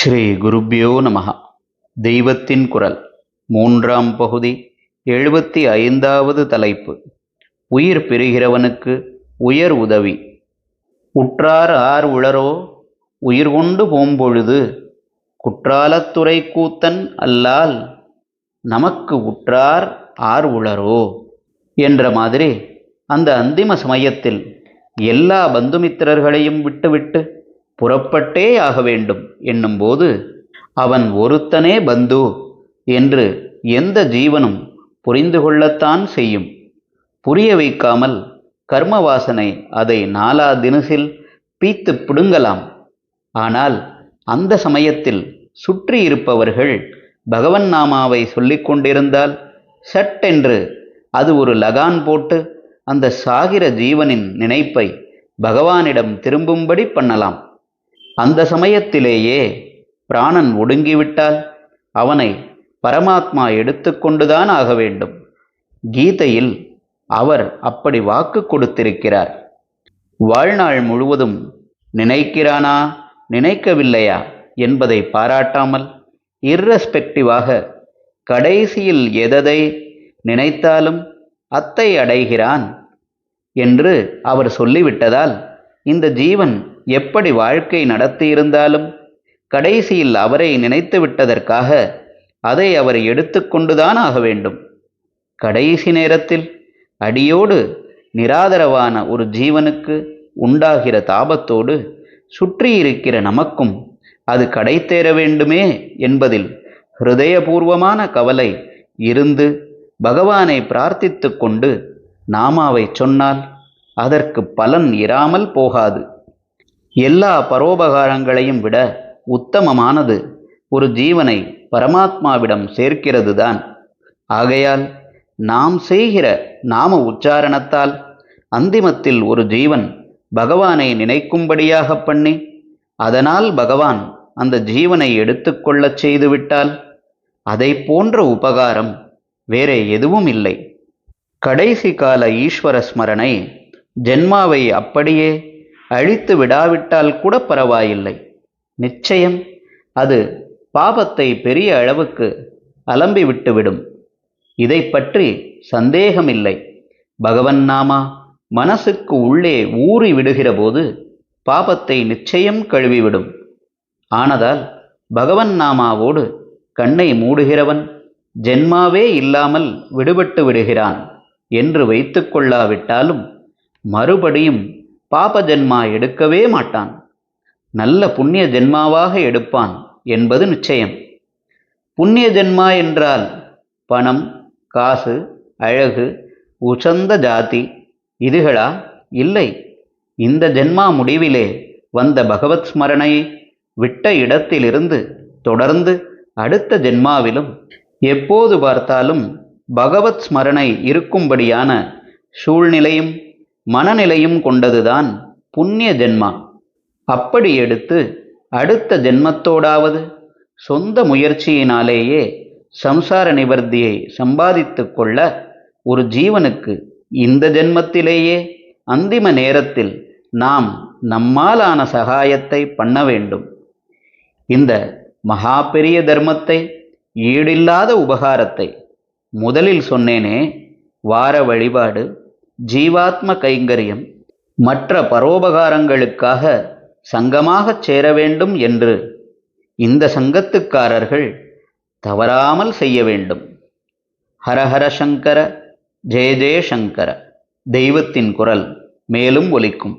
ஸ்ரீ குருப்யோ நமஹ. தெய்வத்தின் குரல் மூன்றாம் பகுதி 75வது தலைப்பு. உயிர் பிரிகிறவனுக்கு உயர் உதவி. உற்றார் ஆர் உளரோ உயிர் கொண்டு போம்பொழுது குற்றாலத்துறை கூத்தன் அல்லால் நமக்கு உற்றார் ஆர் உளரோ என்ற மாதிரி அந்த அந்திம சமயத்தில் எல்லா பந்துமித்திரர்களையும் விட்டுவிட்டு புறப்பட்டே ஆக வேண்டும் என்னும்போது அவன் ஒருத்தனே பந்து என்று எந்த ஜீவனும் புரிந்து கொள்ளத்தான் செய்யும். புரிய வைக்காமல் கர்ம வாசனை அதை நாலா தினசில் பீத்து பிடுங்கலாம். ஆனால் அந்த சமயத்தில் சுற்றி இருப்பவர்கள் பகவன் நாமாவை சொல்லிக் கொண்டிருந்தால் சட்டென்று அது ஒரு லகான் போட்டு அந்த சாகிற ஜீவனின் நினைப்பை பகவானிடம் திரும்பும்படி பண்ணலாம். அந்த சமயத்திலேயே பிராணன் ஒடுங்கிவிட்டால் அவனை பரமாத்மா எடுத்துக்கொண்டுதான் ஆக வேண்டும். கீதையில் அவர் அப்படி வாக்கு கொடுத்திருக்கிறார். வாழ்நாள் முழுவதும் நினைக்கிறானா நினைக்கவில்லையா என்பதை பாராட்டாமல் இர்ரெஸ்பெக்டிவாக கடைசியில் எதை நினைத்தாலும் அத்தை அடைகிறான் என்று அவர் சொல்லிவிட்டதால் இந்த ஜீவன் எப்படி வாழ்க்கை நடத்தியிருந்தாலும் கடைசியில் அவரை நினைத்து விட்டதற்காக அதை அவர் எடுத்துக்கொண்டுதான் ஆக வேண்டும். கடைசி நேரத்தில் அடியோடு நிராதரவான ஒரு ஜீவனுக்கு உண்டாகிற தாபத்தோடு சுற்றியிருக்கிற நமக்கும் அது கடைத்தேற வேண்டுமே என்பதில் ஹிருதயபூர்வமான கவலை இருந்து பகவானை பிரார்த்தித்து கொண்டு நாமாவை சொன்னால் அதற்கு பலன் இராமல் போகாது. எல்லா பரோபகாரங்களையும் விட உத்தமமானது ஒரு ஜீவனை பரமாத்மாவிடம் சேர்க்கிறது தான். ஆகையால் நாம் செய்கிற நாம உச்சாரணத்தால் அந்திமத்தில் ஒரு ஜீவன் பகவானை நினைக்கும்படியாக பண்ணி அதனால் பகவான் அந்த ஜீவனை எடுத்துக்கொள்ளச் செய்துவிட்டால் அதை போன்ற உபகாரம் வேறே எதுவும் இல்லை. கடைசி கால ஈஸ்வர ஸ்மரணை ஜென்மாவை அப்படியே அழித்து விடாவிட்டால் கூட பரவாயில்லை. நிச்சயம் அது பாபத்தை பெரிய அளவுக்கு அலம்பி விட்டுவிடும். இதை பற்றி சந்தேகமில்லை. பகவன் நாமா மனசுக்கு உள்ளே ஊறி விடுகிற போது பாபத்தை நிச்சயம் கழுவிவிடும். ஆனதால் பகவன் நாமாவோடு கண்ணை மூடுகிறவன் ஜென்மாவே இல்லாமல் விடுபட்டு விடுகிறான் என்று வைத்து கொள்ளாவிட்டாலும் மறுபடியும் பாப ஜென்மா எடுக்கவே மாட்டான். நல்ல புண்ணிய ஜென்மாவாக எடுப்பான் என்பது நிச்சயம். புண்ணிய ஜென்மா என்றால் பணம், காசு, அழகு, உசந்த ஜாதி இதுகளா? இல்லை. இந்த ஜென்மா முடிவிலே வந்த பகவத் ஸ்மரணையை விட்ட இடத்திலிருந்து தொடர்ந்து அடுத்த ஜென்மாவிலும் எப்போது பார்த்தாலும் பகவத் ஸ்மரணை இருக்கும்படியான சூழ்நிலையும் மனநிலையும் கொண்டதுதான் புண்ணிய ஜென்மா. அப்படி எடுத்து அடுத்த ஜென்மத்தோடாவது சொந்த முயற்சியினாலேயே சம்சார நிவர்த்தியை சம்பாதித்து கொள்ள ஒரு ஜீவனுக்கு இந்த ஜென்மத்திலேயே அந்திம நேரத்தில் நாம் நம்மாலான சகாயத்தை பண்ண வேண்டும். இந்த மகா பெரிய தர்மத்தை, ஈடில்லாத உபகாரத்தை முதலில் சொன்னேனே, வார வழிபாடு, ஜீவாத்ம கைங்கரியம், மற்ற பரோபகாரங்களுக்காக சங்கமாகச் சேர வேண்டும் என்று இந்த சங்கத்துக்காரர்கள் தவறாமல் செய்ய வேண்டும். ஹரஹர சங்கர, ஜெய ஜெய சங்கர. தெய்வத்தின் குரல் மேலும் ஒலிக்கும்.